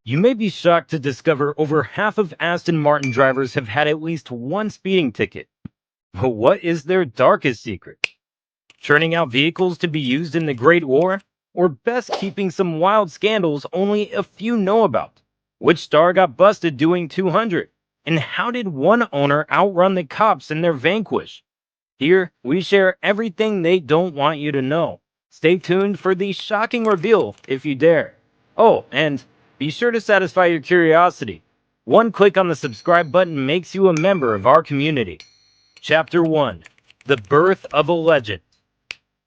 You may be shocked to discover over half of Aston Martin drivers have had at least one speeding ticket. But what is their darkest secret? Churning out vehicles to be used in the Great War? Or best keeping some wild scandals only a few know about? Which star got busted doing 200? And how did one owner outrun the cops in their Vanquish? Here, we share everything they don't want you to know. Stay tuned for the shocking reveal if you dare. Oh, and be sure to satisfy your curiosity. One click on the subscribe button makes you a member of our community. Chapter 1: The Birth of a Legend.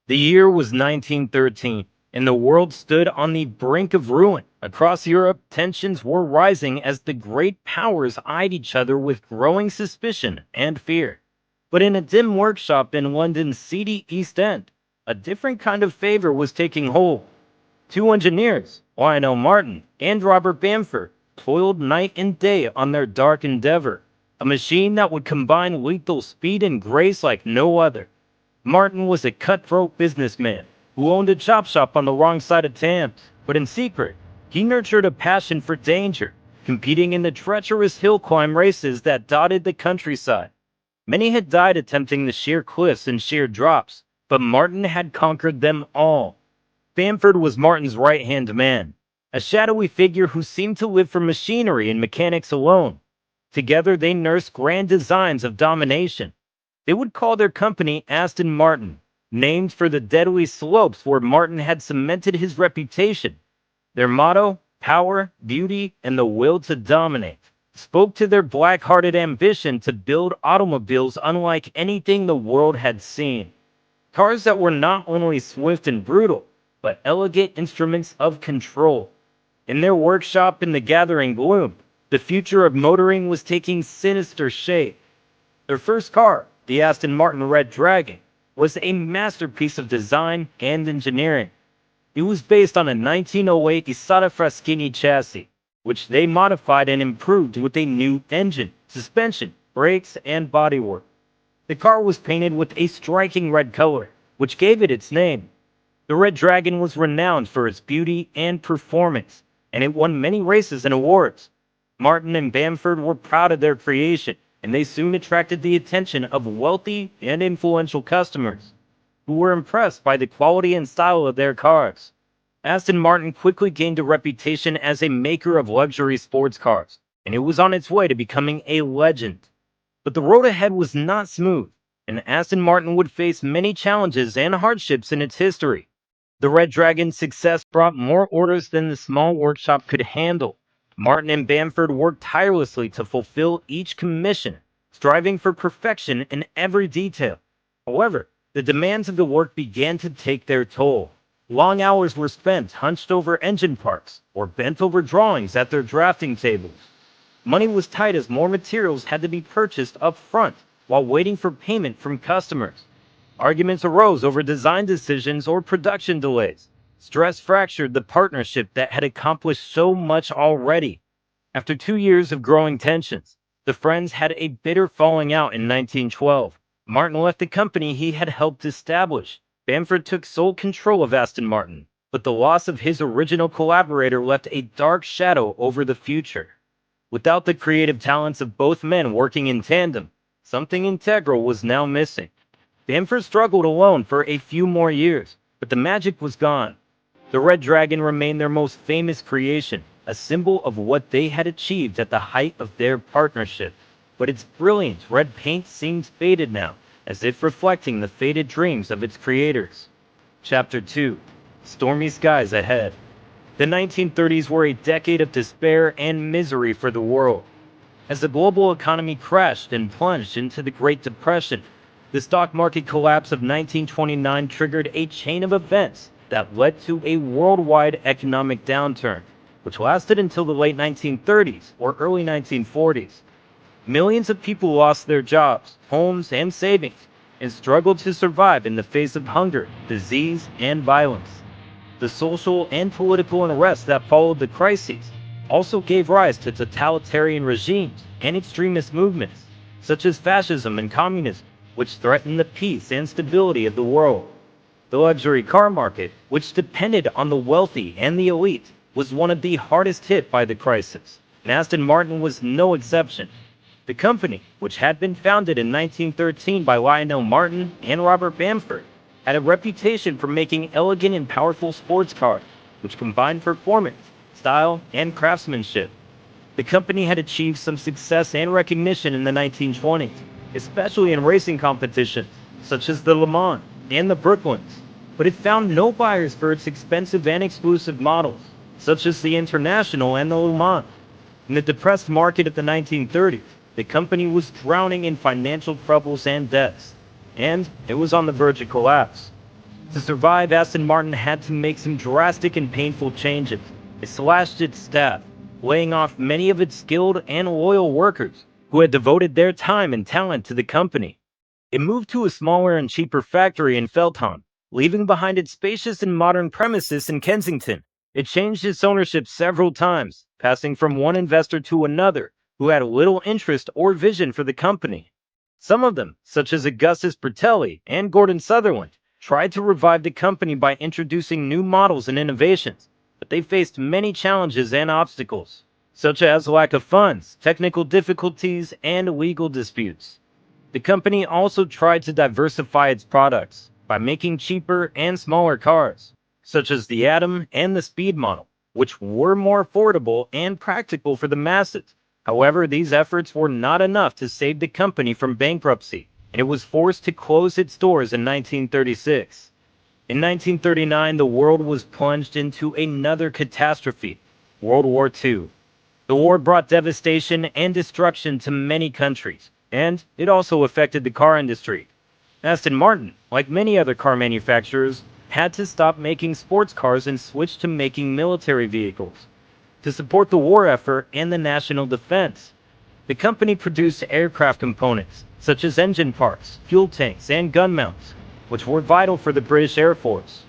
The year was 1913, and the world stood on the brink of ruin. Across Europe, tensions were rising as the great powers eyed each other with growing suspicion and fear. But in a dim workshop in London's seedy East End, a different kind of favor was taking hold. Two engineers, Lionel Martin and Robert Bamford, toiled night and day on their dark endeavor, a machine that would combine lethal speed and grace like no other. Martin was a cutthroat businessman who owned a chop shop on the wrong side of Thames, but in secret, he nurtured a passion for danger, competing in the treacherous hill climb races that dotted the countryside. Many had died attempting the sheer cliffs and sheer drops, but Martin had conquered them all. Bamford was Martin's right-hand man, a shadowy figure who seemed to live for machinery and mechanics alone. Together they nursed grand designs of domination. They would call their company Aston Martin, named for the deadly slopes where Martin had cemented his reputation. Their motto, power, beauty, and the will to dominate, spoke to their black-hearted ambition to build automobiles unlike anything the world had seen. Cars that were not only swift and brutal, but elegant instruments of control. In their workshop in the gathering gloom, the future of motoring was taking sinister shape. Their first car, the Aston Martin Red Dragon, was a masterpiece of design and engineering. It was based on a 1908 Isata Fraschini chassis, which they modified and improved with a new engine, suspension, brakes, and bodywork. The car was painted with a striking red color, which gave it its name. The Red Dragon was renowned for its beauty and performance, and it won many races and awards. Martin and Bamford were proud of their creation, and they soon attracted the attention of wealthy and influential customers, who were impressed by the quality and style of their cars. Aston Martin quickly gained a reputation as a maker of luxury sports cars, and it was on its way to becoming a legend. But the road ahead was not smooth, and Aston Martin would face many challenges and hardships in its history. The Red Dragon's success brought more orders than the small workshop could handle. Martin and Bamford worked tirelessly to fulfill each commission, striving for perfection in every detail. However, the demands of the work began to take their toll. Long hours were spent hunched over engine parts or bent over drawings at their drafting tables. Money was tight as more materials had to be purchased up front while waiting for payment from customers. Arguments arose over design decisions or production delays. Stress fractured the partnership that had accomplished so much already. After 2 years of growing tensions, the friends had a bitter falling out in 1912. Martin left the company he had helped establish. Bamford took sole control of Aston Martin, but the loss of his original collaborator left a dark shadow over the future. Without the creative talents of both men working in tandem, something integral was now missing. Bamford struggled alone for a few more years, but the magic was gone. The Red Dragon remained their most famous creation, a symbol of what they had achieved at the height of their partnership. But its brilliant red paint seemed faded now, as if reflecting the faded dreams of its creators. Chapter 2: Stormy Skies Ahead. The 1930s were a decade of despair and misery for the world. As the global economy crashed and plunged into the Great Depression, the stock market collapse of 1929 triggered a chain of events that led to a worldwide economic downturn, which lasted until the late 1930s or early 1940s. Millions of people lost their jobs, homes, and savings, and struggled to survive in the face of hunger, disease, and violence. The social and political unrest that followed the crises also gave rise to totalitarian regimes and extremist movements, such as fascism and communism, which threatened the peace and stability of the world. The luxury car market, which depended on the wealthy and the elite, was one of the hardest hit by the crisis, and Aston Martin was no exception. The company, which had been founded in 1913 by Lionel Martin and Robert Bamford, had a reputation for making elegant and powerful sports cars, which combined performance, style, and craftsmanship. The company had achieved some success and recognition in the 1920s, especially in racing competitions, such as the Le Mans and the Brooklands, but it found no buyers for its expensive and exclusive models, such as the International and the Le Mans. In the depressed market of the 1930s, the company was drowning in financial troubles and debts, and it was on the verge of collapse. To survive, Aston Martin had to make some drastic and painful changes. It slashed its staff, laying off many of its skilled and loyal workers who had devoted their time and talent to the company. It moved to a smaller and cheaper factory in Feltham, leaving behind its spacious and modern premises in Kensington. It changed its ownership several times, passing from one investor to another who had little interest or vision for the company. Some of them, such as Augustus Bertelli and Gordon Sutherland, tried to revive the company by introducing new models and innovations, but they faced many challenges and obstacles, such as lack of funds, technical difficulties, and legal disputes. The company also tried to diversify its products by making cheaper and smaller cars, such as the Atom and the Speed model, which were more affordable and practical for the masses. However, these efforts were not enough to save the company from bankruptcy, and it was forced to close its doors in 1936. In 1939, the world was plunged into another catastrophe, World War II. The war brought devastation and destruction to many countries, and it also affected the car industry. Aston Martin, like many other car manufacturers, had to stop making sports cars and switch to making military vehicles to support the war effort and the national defense. The company produced aircraft components, such as engine parts, fuel tanks, and gun mounts, which were vital for the British Air Force.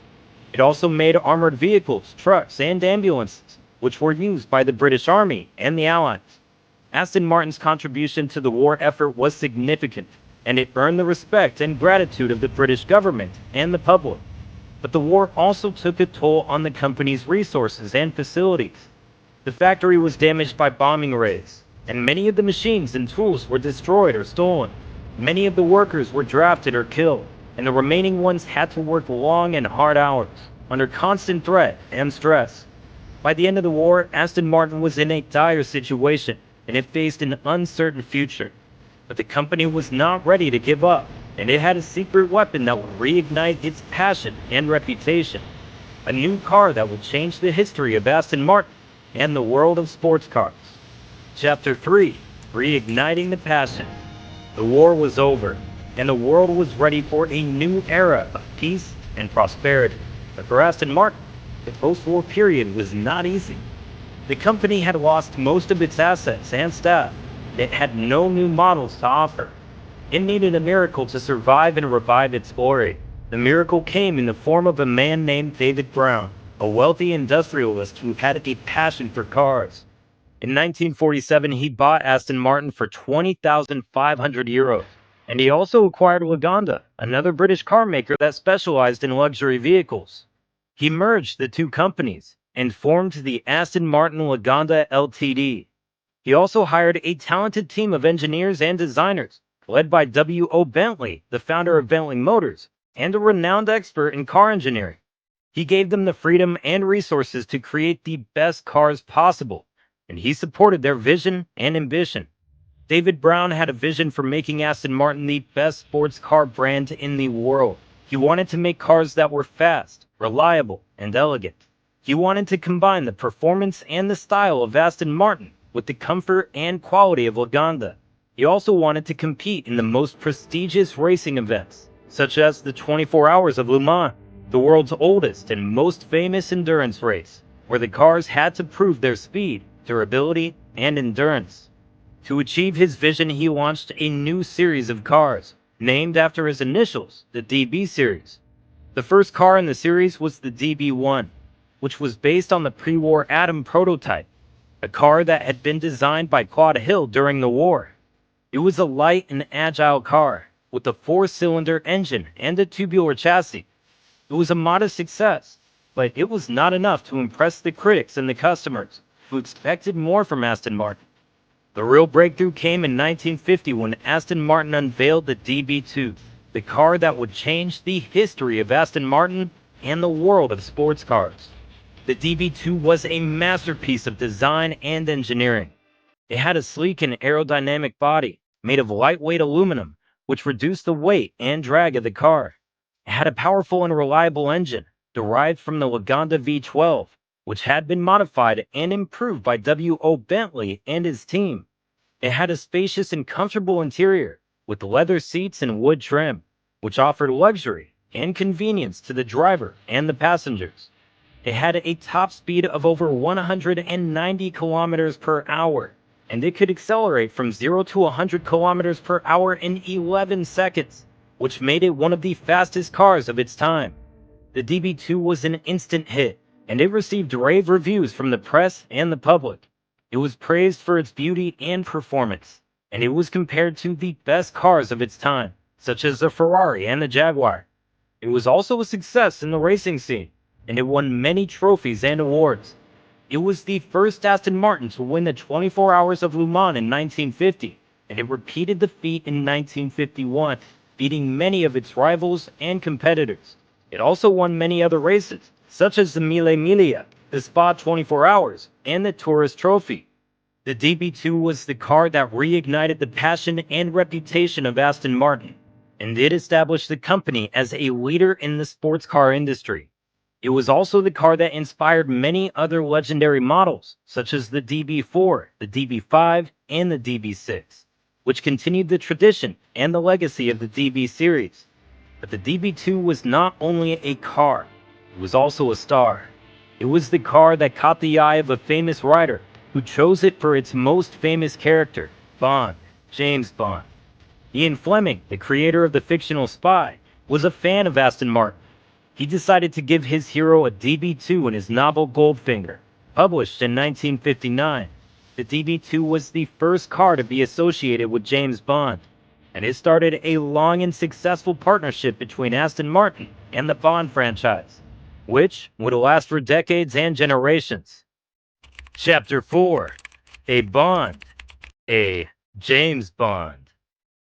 It also made armored vehicles, trucks, and ambulances, which were used by the British Army and the Allies. Aston Martin's contribution to the war effort was significant, and it earned the respect and gratitude of the British government and the public. But the war also took a toll on the company's resources and facilities. The factory was damaged by bombing raids, and many of the machines and tools were destroyed or stolen. Many of the workers were drafted or killed, and the remaining ones had to work long and hard hours, under constant threat and stress. By the end of the war, Aston Martin was in a dire situation, and it faced an uncertain future. But the company was not ready to give up, and it had a secret weapon that would reignite its passion and reputation. A new car that would change the history of Aston Martin and the world of sports cars. Chapter 3: Reigniting the Passion. The war was over, and the world was ready for a new era of peace and prosperity. But for Aston Martin, the post-war period was not easy. The company had lost most of its assets and staff. It had no new models to offer. It needed a miracle to survive and revive its glory. The miracle came in the form of a man named David Brown, a wealthy industrialist who had a passion for cars. In 1947, he bought Aston Martin for €20,500, and he also acquired Lagonda, another British car maker that specialized in luxury vehicles. He merged the two companies and formed the Aston Martin Lagonda Ltd. He also hired a talented team of engineers and designers, led by W.O. Bentley, the founder of Bentley Motors, and a renowned expert in car engineering. He gave them the freedom and resources to create the best cars possible, and he supported their vision and ambition. David Brown had a vision for making Aston Martin the best sports car brand in the world. He wanted to make cars that were fast, reliable, and elegant. He wanted to combine the performance and the style of Aston Martin with the comfort and quality of Lagonda. He also wanted to compete in the most prestigious racing events, such as the 24 Hours of Le Mans, the world's oldest and most famous endurance race, where the cars had to prove their speed, durability, and endurance. To achieve his vision, he launched a new series of cars, named after his initials, the DB series. The first car in the series was the DB1, which was based on the pre-war Atom prototype, a car that had been designed by Claude Hill during the war. It was a light and agile car, with a 4-cylinder engine and a tubular chassis. It was a modest success, But it was not enough to impress the critics and the customers, who expected more from Aston Martin. The real breakthrough came in 1950 when Aston Martin unveiled the DB2, the car that would change the history of Aston Martin and the world of sports cars. The DB2 was a masterpiece of design and engineering. It had a sleek and aerodynamic body made of lightweight aluminum, which reduced the weight and drag of the car. It had a powerful and reliable engine derived from the Lagonda V12, which had been modified and improved by W.O. Bentley and his team. It had a spacious and comfortable interior with leather seats and wood trim, which offered luxury and convenience to the driver and the passengers. It had a top speed of over 190 kilometers per hour, and it could accelerate from 0 to 100 kilometers per hour in 11 seconds, which made it one of the fastest cars of its time. The DB2 was an instant hit, and it received rave reviews from the press and the public. It was praised for its beauty and performance, and it was compared to the best cars of its time, such as the Ferrari and the Jaguar. It was also a success in the racing scene, and it won many trophies and awards. It was the first Aston Martin to win the 24 Hours of Le Mans in 1950, and it repeated the feat in 1951, beating many of its rivals and competitors. It also won many other races, such as the Mille Miglia, the Spa 24 Hours, and the Tourist Trophy. The DB2 was the car that reignited the passion and reputation of Aston Martin, and it established the company as a leader in the sports car industry. It was also the car that inspired many other legendary models, such as the DB4, the DB5, and the DB6, which continued the tradition and the legacy of the DB series. But the DB2 was not only a car, it was also a star. It was the car that caught the eye of a famous writer who chose it for its most famous character, Bond, James Bond. Ian Fleming, the creator of the fictional spy, was a fan of Aston Martin. He decided to give his hero a DB2 in his novel Goldfinger, published in 1959. The DB2 was the first car to be associated with James Bond, and it started a long and successful partnership between Aston Martin and the Bond franchise, which would last for decades and generations. Chapter 4. A Bond. A James Bond.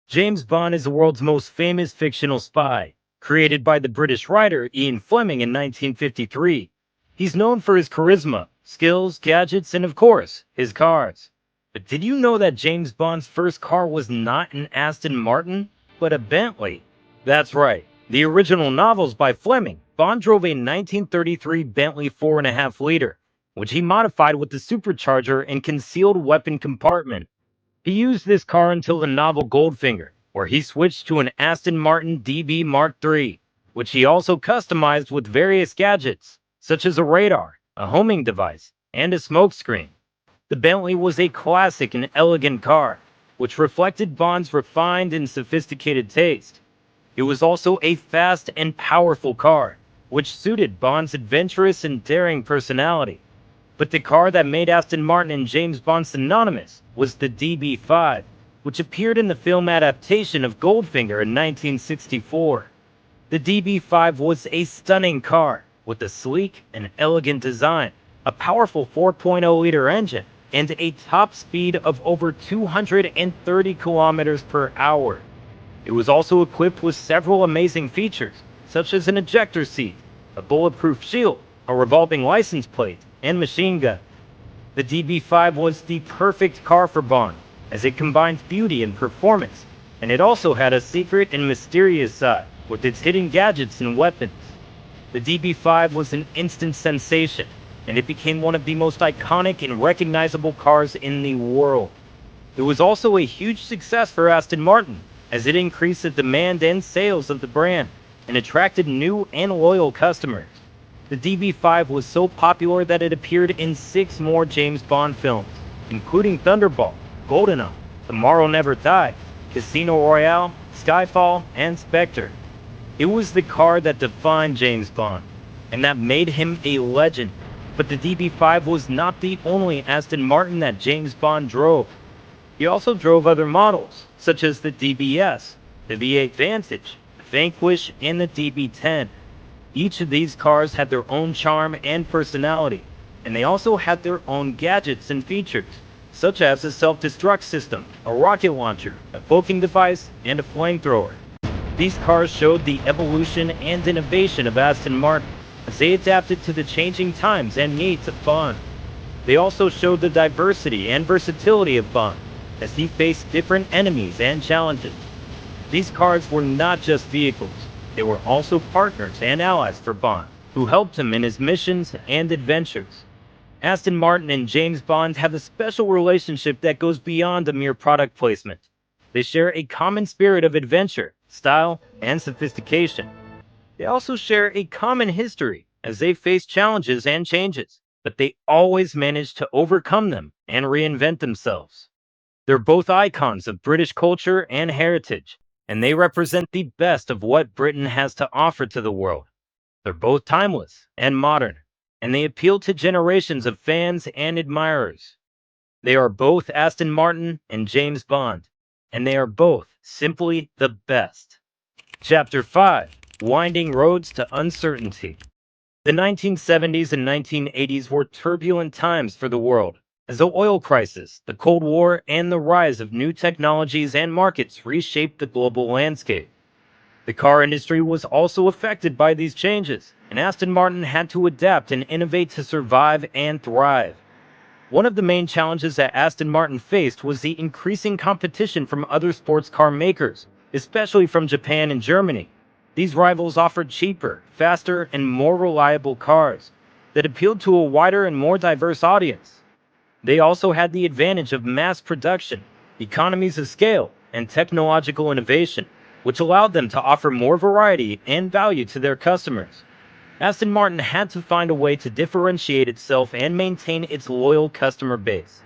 James Bond is the world's most famous fictional spy, created by the British writer Ian Fleming in 1953. He's known for his charisma, skills, gadgets, and of course, his cars. But did you know that James Bond's first car was not an Aston Martin, but a Bentley? That's right. The original novels by Fleming, Bond drove a 1933 Bentley 4.5 liter, which he modified with the supercharger and concealed weapon compartment. He used this car until the novel Goldfinger, where he switched to an Aston Martin DB Mark III, which he also customized with various gadgets, such as a radar, a homing device, and a smokescreen. The Bentley was a classic and elegant car, which reflected Bond's refined and sophisticated taste. It was also a fast and powerful car, which suited Bond's adventurous and daring personality. But the car that made Aston Martin and James Bond synonymous was the DB5, which appeared in the film adaptation of Goldfinger in 1964. The DB5 was a stunning car with a sleek and elegant design, a powerful 4.0-liter engine, and a top speed of over 230 kilometers per hour. It was also equipped with several amazing features, such as an ejector seat, a bulletproof shield, a revolving license plate, and machine gun. The DB5 was the perfect car for Bond, as it combines beauty and performance, and it also had a secret and mysterious side, with its hidden gadgets and weapons. The DB5 was an instant sensation, and it became one of the most iconic and recognizable cars in the world. It was also a huge success for Aston Martin, as it increased the demand and sales of the brand, and attracted new and loyal customers. The DB5 was so popular that it appeared in 6 more James Bond films, including Thunderball, GoldenEye, Tomorrow Never Dies, Casino Royale, Skyfall, and Spectre. It was the car that defined James Bond, and that made him a legend. But the DB5 was not the only Aston Martin that James Bond drove. He also drove other models, such as the DBS, the V8 Vantage, the Vanquish, and the DB10. Each of these cars had their own charm and personality, and they also had their own gadgets and features, such as a self-destruct system, a rocket launcher, a cloaking device, and a flamethrower. These cars showed the evolution and innovation of Aston Martin as they adapted to the changing times and needs of Bond. They also showed the diversity and versatility of Bond as he faced different enemies and challenges. These cars were not just vehicles, they were also partners and allies for Bond, who helped him in his missions and adventures. Aston Martin and James Bond have a special relationship that goes beyond a mere product placement. They share a common spirit of adventure, style, and sophistication. They also share a common history as they face challenges and changes, but they always manage to overcome them and reinvent themselves. They're both icons of British culture and heritage, and they represent the best of what Britain has to offer to the world. They're both timeless and modern, and they appeal to generations of fans and admirers. They are both Aston Martin and James Bond, and they are both simply the best. Chapter 5: Winding Roads to Uncertainty. The 1970s and 1980s were turbulent times for the world, as the oil crisis, the Cold War, and the rise of new technologies and markets reshaped the global landscape. The car industry was also affected by these changes, and Aston Martin had to adapt and innovate to survive and thrive. One of the main challenges that Aston Martin faced was the increasing competition from other sports car makers, especially from Japan and Germany. These rivals offered cheaper, faster, and more reliable cars that appealed to a wider and more diverse audience. They also had the advantage of mass production, economies of scale, and technological innovation, which allowed them to offer more variety and value to their customers. Aston Martin had to find a way to differentiate itself and maintain its loyal customer base,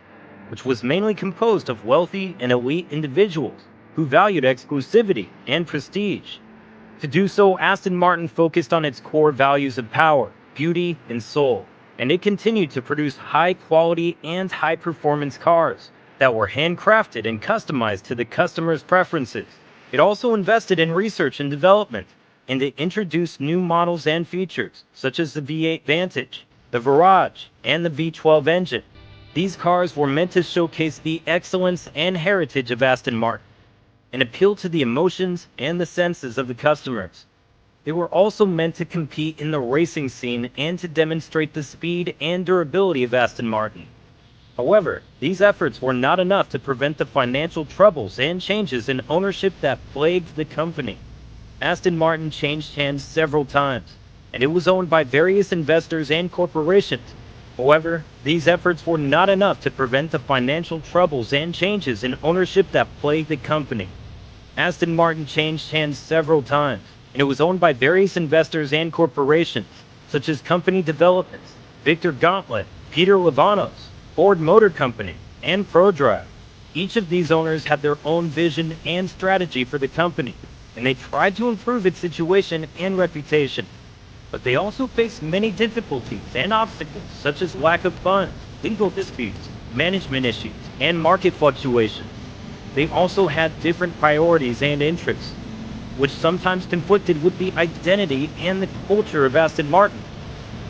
which was mainly composed of wealthy and elite individuals who valued exclusivity and prestige. To do so, Aston Martin focused on its core values of power, beauty, and soul, and it continued to produce high-quality and high-performance cars that were handcrafted and customized to the customer's preferences. It also invested in research and development, and it introduced new models and features, such as the V8 Vantage, the Virage, and the V12 engine. These cars were meant to showcase the excellence and heritage of Aston Martin and appeal to the emotions and the senses of the customers. They were also meant to compete in the racing scene and to demonstrate the speed and durability of Aston Martin. However, these efforts were not enough to prevent the financial troubles and changes in ownership that plagued the company. Aston Martin changed hands several times, and it was owned by various investors and corporations. However, these efforts were not enough to prevent the financial troubles and changes in ownership that plagued the company. Aston Martin changed hands several times, and it was owned by various investors and corporations, such as Company Developments, Victor Gauntlet, Peter Lavanos, Ford Motor Company, and ProDrive. Each of these owners had their own vision and strategy for the company, and they tried to improve its situation and reputation. But they also faced many difficulties and obstacles, such as lack of funds, legal disputes, management issues, and market fluctuations. They also had different priorities and interests, which sometimes conflicted with the identity and the culture of Aston Martin.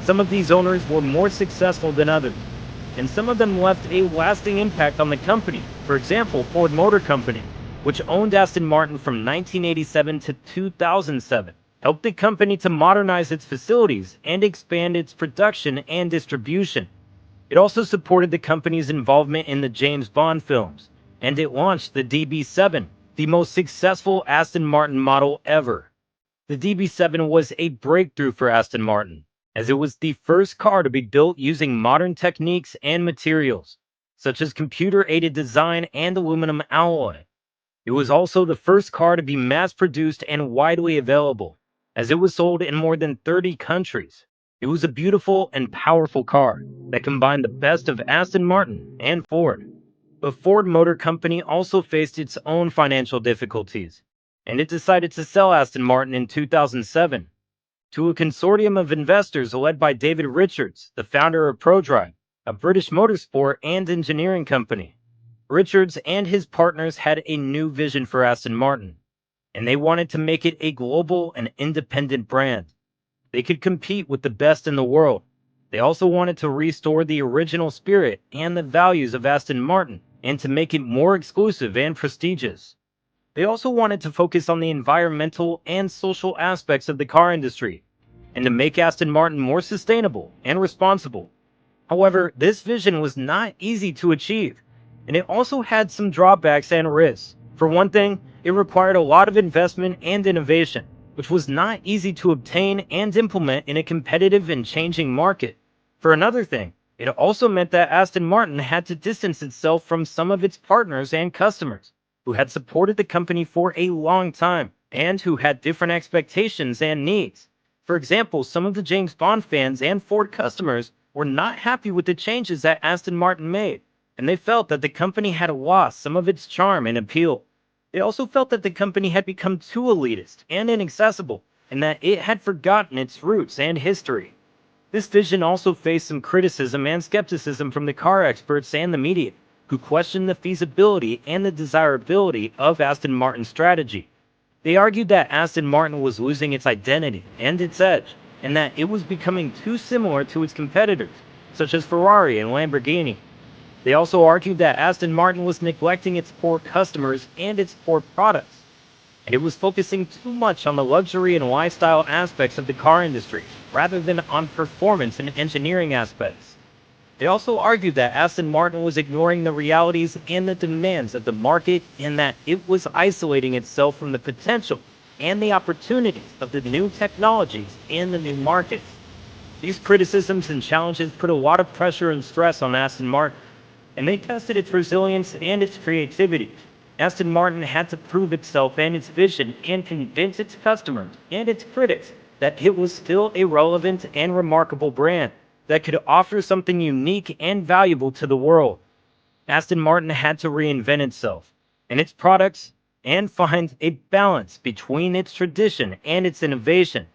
Some of these owners were more successful than others, and some of them left a lasting impact on the company. For example, Ford Motor Company, which owned Aston Martin from 1987 to 2007, helped the company to modernize its facilities and expand its production and distribution. It also supported the company's involvement in the James Bond films, and it launched the DB7, the most successful Aston Martin model ever. The DB7 was a breakthrough for Aston Martin, as it was the first car to be built using modern techniques and materials, such as computer-aided design and aluminum alloy. It was also the first car to be mass-produced and widely available, as it was sold in more than 30 countries. It was a beautiful and powerful car that combined the best of Aston Martin and Ford. But Ford Motor Company also faced its own financial difficulties, and it decided to sell Aston Martin in 2007 to a consortium of investors led by David Richards, the founder of ProDrive, a British motorsport and engineering company. Richards and his partners had a new vision for Aston Martin, and they wanted to make it a global and independent brand. they could compete with the best in the world. They also wanted to restore the original spirit and the values of Aston Martin and to make it more exclusive and prestigious. They also wanted to focus on the environmental and social aspects of the car industry and to make Aston Martin more sustainable and responsible. However, this vision was not easy to achieve, and it also had some drawbacks and risks. For one thing, it required a lot of investment and innovation, which was not easy to obtain and implement in a competitive and changing market. For another thing, it also meant that Aston Martin had to distance itself from some of its partners and customers, who had supported the company for a long time and who had different expectations and needs. For example, some of the James Bond fans and Ford customers were not happy with the changes that Aston Martin made, and they felt that the company had lost some of its charm and appeal. They also felt that the company had become too elitist and inaccessible, and that it had forgotten its roots and history. This vision also faced some criticism and skepticism from the car experts and the media, who questioned the feasibility and the desirability of Aston Martin's strategy. They argued that Aston Martin was losing its identity and its edge, and that it was becoming too similar to its competitors, such as Ferrari and Lamborghini. They also argued that Aston Martin was neglecting its core customers and its core products, and it was focusing too much on the luxury and lifestyle aspects of the car industry, rather than on performance and engineering aspects. They also argued that Aston Martin was ignoring the realities and the demands of the market and that it was isolating itself from the potential and the opportunities of the new technologies and the new markets. These criticisms and challenges put a lot of pressure and stress on Aston Martin, and they tested its resilience and its creativity. Aston Martin had to prove itself and its vision and convince its customers and its critics that it was still a relevant and remarkable brand that could offer something unique and valuable to the world. Aston Martin had to reinvent itself and its products and find a balance between its tradition and its innovation,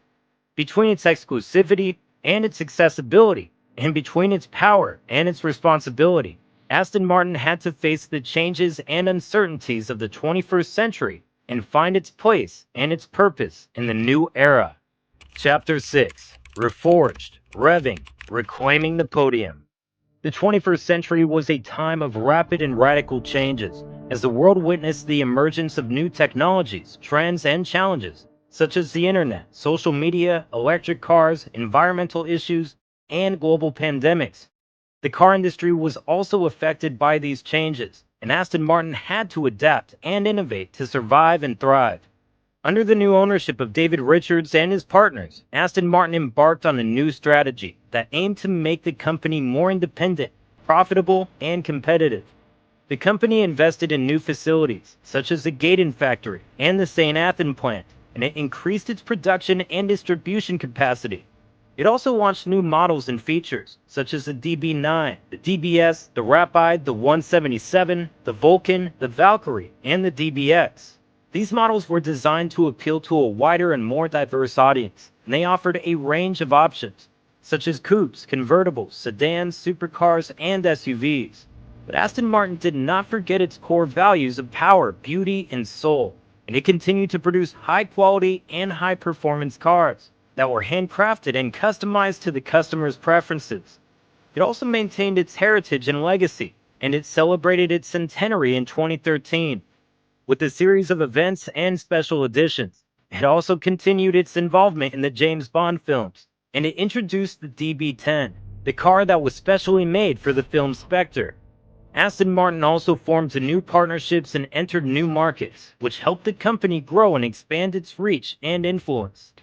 between its exclusivity and its accessibility, and between its power and its responsibility. Aston Martin had to face the changes and uncertainties of the 21st century and find its place and its purpose in the new era. Chapter 6: Reforged, Revving, Reclaiming the Podium. The 21st century was a time of rapid and radical changes, as the world witnessed the emergence of new technologies, trends, and challenges, such as the internet, social media, electric cars, environmental issues, and global pandemics. The car industry was also affected by these changes, and Aston Martin had to adapt and innovate to survive and thrive. Under the new ownership of David Richards and his partners, Aston Martin embarked on a new strategy that aimed to make the company more independent, profitable, and competitive. The company invested in new facilities, such as the Gaydon factory and the St. Athan plant, and it increased its production and distribution capacity. It also launched new models and features, such as the DB9, the DBS, the Rapide, the 177, the Vulcan, the Valkyrie, and the DBX. These models were designed to appeal to a wider and more diverse audience, and they offered a range of options, such as coupes, convertibles, sedans, supercars, and SUVs. But Aston Martin did not forget its core values of power, beauty, and soul, and it continued to produce high-quality and high-performance cars that were handcrafted and customized to the customer's preferences. It also maintained its heritage and legacy, and it celebrated its centenary in 2013 with a series of events and special editions. It also continued its involvement in the James Bond films, and it introduced the DB10, the car that was specially made for the film Spectre. Aston Martin also formed new partnerships and entered new markets, which helped the company grow and expand its reach and influence.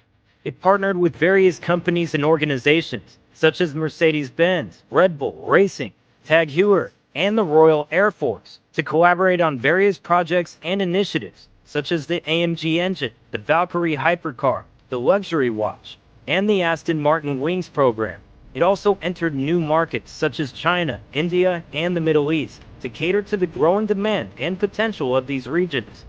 It partnered with various companies and organizations, such as Mercedes-Benz, Red Bull Racing, Tag Heuer, and the Royal Air Force, to collaborate on various projects and initiatives, such as the AMG engine, the Valkyrie hypercar, the luxury watch, and the Aston Martin Wings program. It also entered new markets such as China, India, and the Middle East to cater to the growing demand and potential of these regions.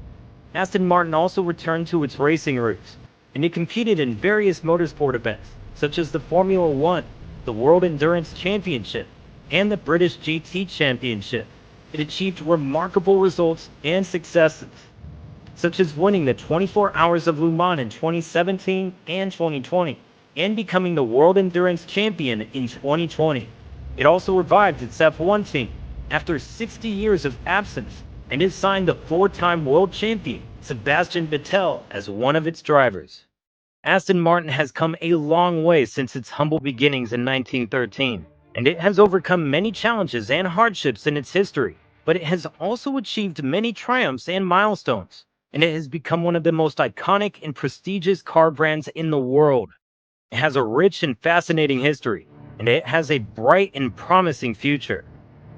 Aston Martin also returned to its racing roots, and it competed in various motorsport events, such as the Formula One, the World Endurance Championship, and the British GT Championship. It achieved remarkable results and successes, such as winning the 24 Hours of Le Mans in 2017 and 2020, and becoming the World Endurance Champion in 2020. It also revived its F1 team after 60 years of absence, and it signed the four-time world champion Sebastian Vettel as one of its drivers. Aston Martin has come a long way since its humble beginnings in 1913, and it has overcome many challenges and hardships in its history, but it has also achieved many triumphs and milestones, and it has become one of the most iconic and prestigious car brands in the world. It has a rich and fascinating history, and it has a bright and promising future.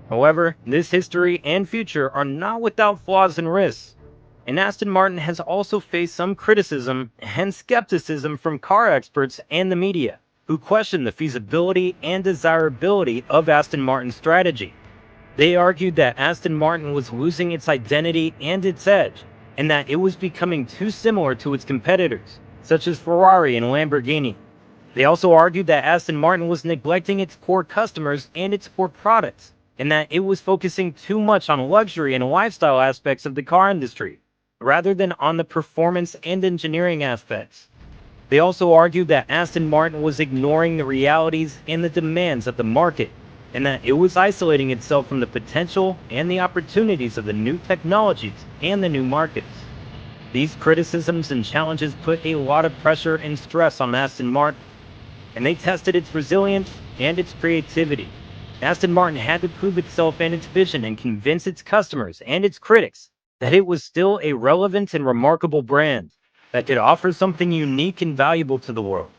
However, this history and future are not without flaws and risks, and Aston Martin has also faced some criticism and skepticism from car experts and the media, who question the feasibility and desirability of Aston Martin's strategy. They argued that Aston Martin was losing its identity and its edge, and that it was becoming too similar to its competitors, such as Ferrari and Lamborghini. They also argued that Aston Martin was neglecting its core customers and its core products, and that it was focusing too much on luxury and lifestyle aspects of the car industry, rather than on the performance and engineering aspects. They also argued that Aston Martin was ignoring the realities and the demands of the market, and that it was isolating itself from the potential and the opportunities of the new technologies and the new markets. These criticisms and challenges put a lot of pressure and stress on Aston Martin, and they tested its resilience and its creativity. Aston Martin had to prove itself and its vision and convince its customers and its critics that it was still a relevant and remarkable brand that could offer something unique and valuable to the world.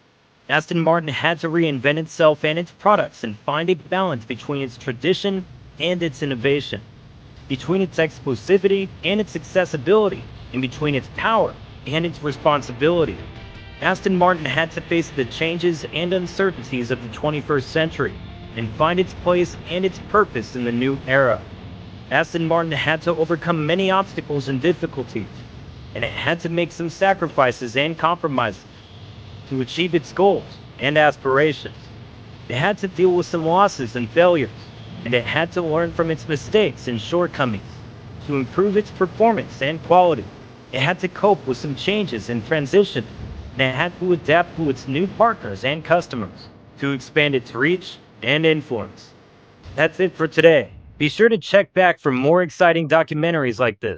Aston Martin had to reinvent itself and its products and find a balance between its tradition and its innovation, between its exclusivity and its accessibility, and between its power and its responsibility. Aston Martin had to face the changes and uncertainties of the 21st century and find its place and its purpose in the new era. Aston Martin had to overcome many obstacles and difficulties, and it had to make some sacrifices and compromises to achieve its goals and aspirations. It had to deal with some losses and failures, and it had to learn from its mistakes and shortcomings to improve its performance and quality. It had to cope with some changes and transition, and it had to adapt to its new partners and customers to expand its reach and influence. That's it for today. Be sure to check back for more exciting documentaries like this.